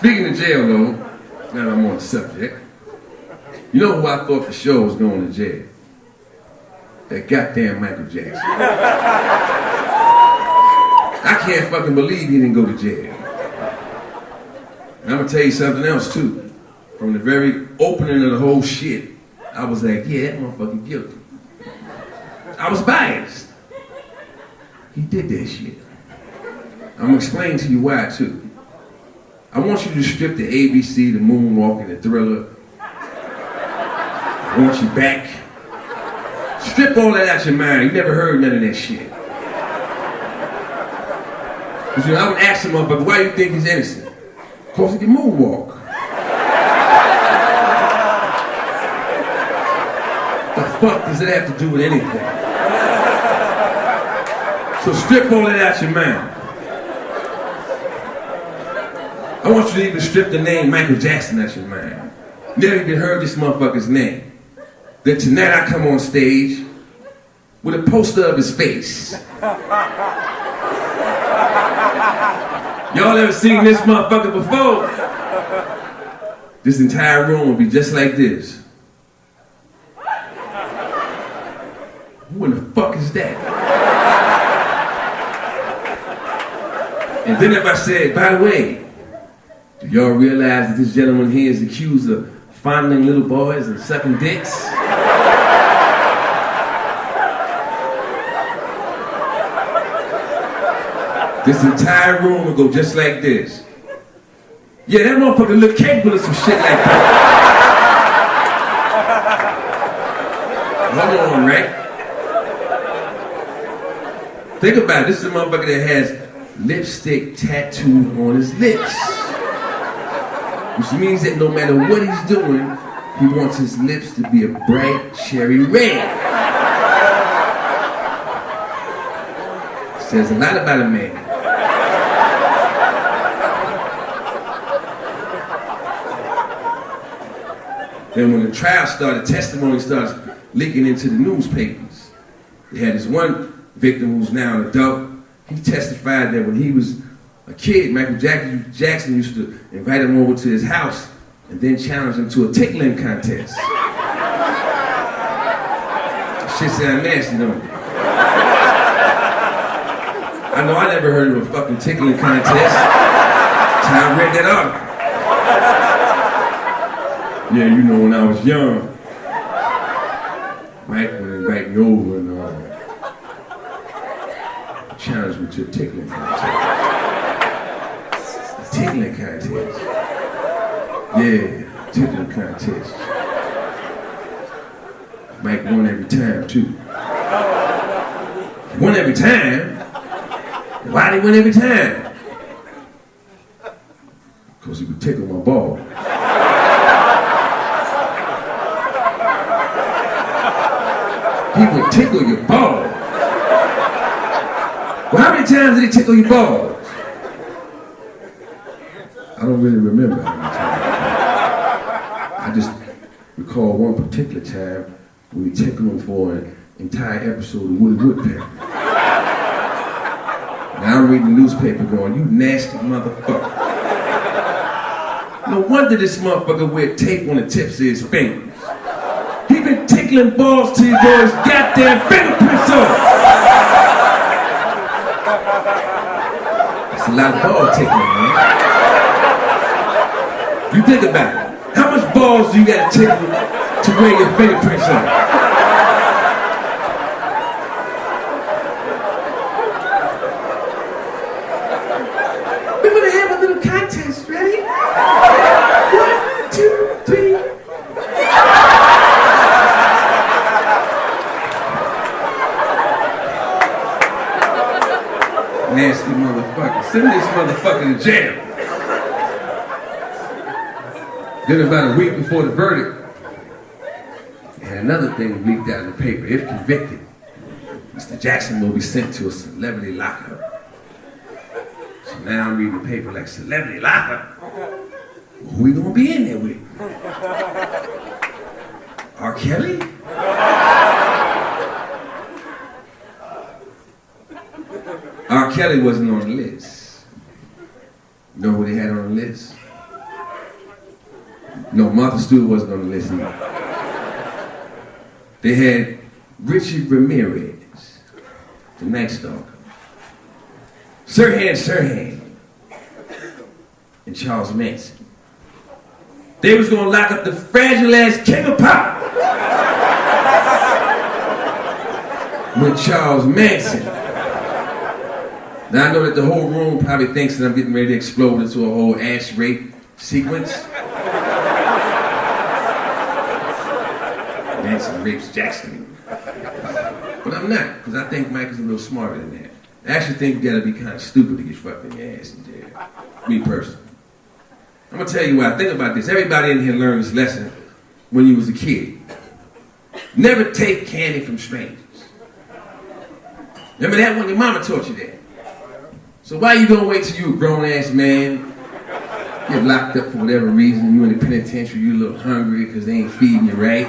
Speaking of jail, though, now I'm on the subject, you know who I thought for sure was going to jail? That goddamn Michael Jackson. I can't fucking believe he didn't go to jail. And I'm gonna tell you something else too. From the very opening of the whole shit, I was like, yeah, that motherfucker guilty. I was biased. He did that shit. I'm gonna explain to you why too. I want you to strip the ABC, the Moonwalking, the Thriller. I want you back. Strip all that out your mind. You never heard none of that shit. Because I would ask him, motherfucker, why do you think he's innocent? Because he can moonwalk. The fuck does it have to do with anything? So strip all that out your mind. I want you to even strip the name Michael Jackson out your mind. Never even heard this motherfucker's name. Then tonight I come on stage with a poster of his face. Y'all ever seen this motherfucker before? This entire room will be just like this. Who in the fuck is that? And then if I said, by the way, do y'all realize that this gentleman here is accused of fondling little boys and sucking dicks? This entire room will go just like this. Yeah, that motherfucker look capable of some shit like that. Hold on, right? Think about it. This is a motherfucker that has lipstick tattooed on his lips. Which means that no matter what he's doing, he wants his lips to be a bright cherry red. Says a lot about a man. Then when the trial started, testimony started leaking into the newspapers. They had this one victim who's now an adult. He testified that when he was a kid, Michael Jackson used to invite him over to his house and then challenge him to a tickling contest. Shit sound nasty, don't it? I know I never heard of a fucking tickling contest till I read that article. Yeah, you know, when I was young, Mike would invite me over and challenge me to a tickling contest. A tickling contest. Yeah, tickling contest. Mike won every time, too. He won every time? Why did he win every time? Because he would tickle my ball. He would tickle your balls. Well, how many times did he tickle your balls? I don't really remember how many times. I just recall one particular time when we tickled him for an entire episode of Woody Woodpecker. Now I'm reading the newspaper going, you nasty motherfucker. No wonder this motherfucker wear tape on the tips of his fingers. He been tickling balls till your boy's goddamn fingerprints on. That's a lot of ball tickling, man. You think about it. How much balls do you gotta tickle to wear your fingerprints on? We're gonna have a little contest, ready? 1, 2, 3. Nasty motherfucker. Send this motherfucker to jail. Then about a week before the verdict, and another thing leaked out in the paper. If convicted, Mr. Jackson will be sent to a celebrity lockup. So now I'm reading the paper like, celebrity lockup? Who we gonna be in there with? R. Kelly? R. Kelly wasn't on the list. You know who they had on the list? No, Martha Stewart wasn't on the list either. They had Richard Ramirez, the Night Stalker, Sirhan, and Charles Manson. They was gonna lock up the fragile ass king of pop with Charles Manson. Now I know that the whole room probably thinks that I'm getting ready to explode into a whole ass rape sequence. Manson rapes Jackson. But I'm not, because I think Mike is a little smarter than that. I actually think you gotta be kind of stupid to get fucked in your ass in jail. Me personally. I'm gonna tell you why. Think about this. Everybody in here learned this lesson when you was a kid. Never take candy from strangers. Remember that when your mama taught you that? So why you gonna wait till you a grown ass man, get locked up for whatever reason, you in the penitentiary, you a little hungry because they ain't feeding you right.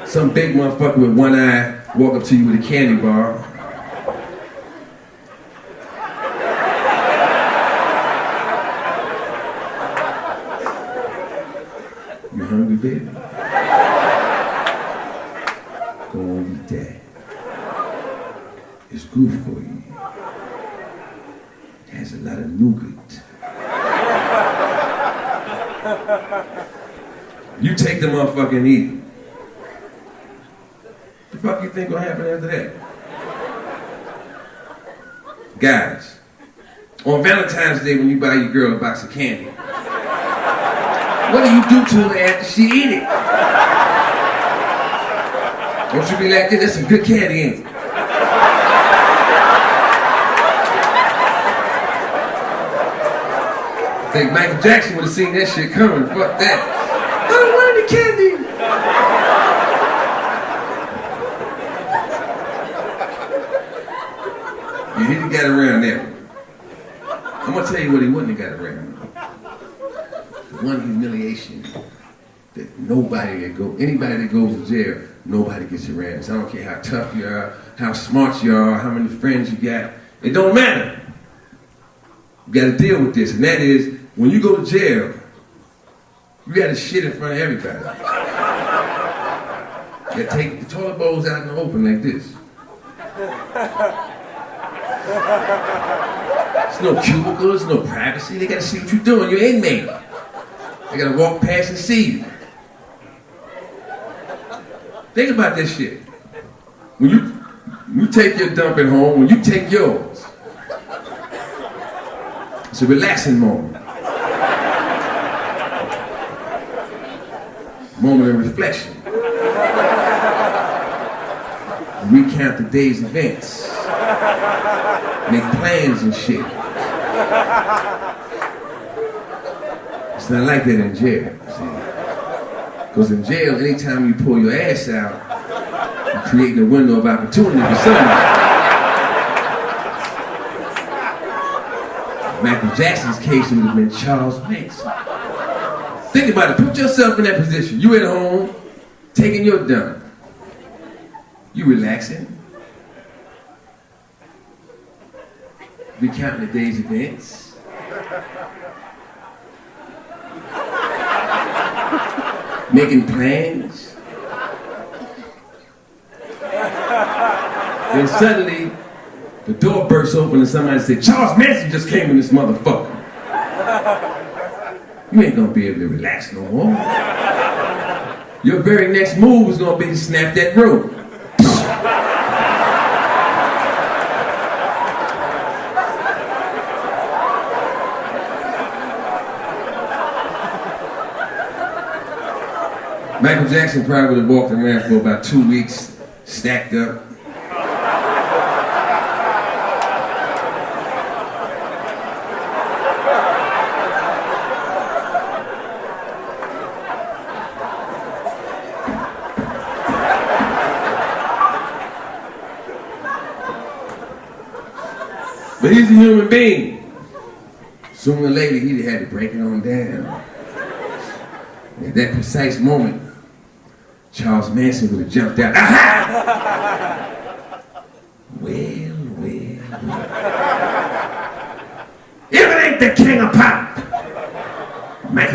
Some big motherfucker with one eye walk up to you with a candy bar. You hungry, baby? Go on, eat that. It's good for you. It has a lot of nougat. You take the motherfucker and eat it. The fuck you think gonna happen after that? Guys, on Valentine's Day when you buy your girl a box of candy, what do you do to her after she eat it? Don't you be like, that's some good candy, ain't it? I think Michael Jackson would have seen that shit coming. Fuck that. I don't want any candy. Yeah, he got around that one. I'm gonna tell you what he wouldn't have got around. One humiliation that anybody that goes to jail, nobody gets around. So I don't care how tough you are, how smart you are, how many friends you got. It don't matter. You gotta deal with this, and that is, when you go to jail, you gotta shit in front of everybody. You gotta take the toilet bowls out in the open like this. There's no cubicle, there's no privacy. They gotta see what you're doing. You're inmate. They gotta walk past and see you. Think about this shit. When you take your dump at home, when you take yours, it's a relaxing moment. Moment of reflection. Recount the day's events. Make plans and shit. It's not like that in jail, see? Because in jail, anytime you pull your ass out, you're creating a window of opportunity for somebody. Michael Jackson's case would have been Charles Manson. Think about it. Put yourself in that position. You at home, taking your dump. You relaxing. Recounting the day's events. Making plans. Then suddenly, the door bursts open and somebody said, Charles Manson just came in this motherfucker. You ain't gonna be able to relax no more. Your very next move is gonna be to snap that rope. Michael Jackson probably would have walked around for about 2 weeks, stacked up. But he's a human being. Sooner or later, he'd have had to break it on down. At that precise moment, Charles Manson would have jumped out. Aha! Well. If it ain't the king of pop, Michael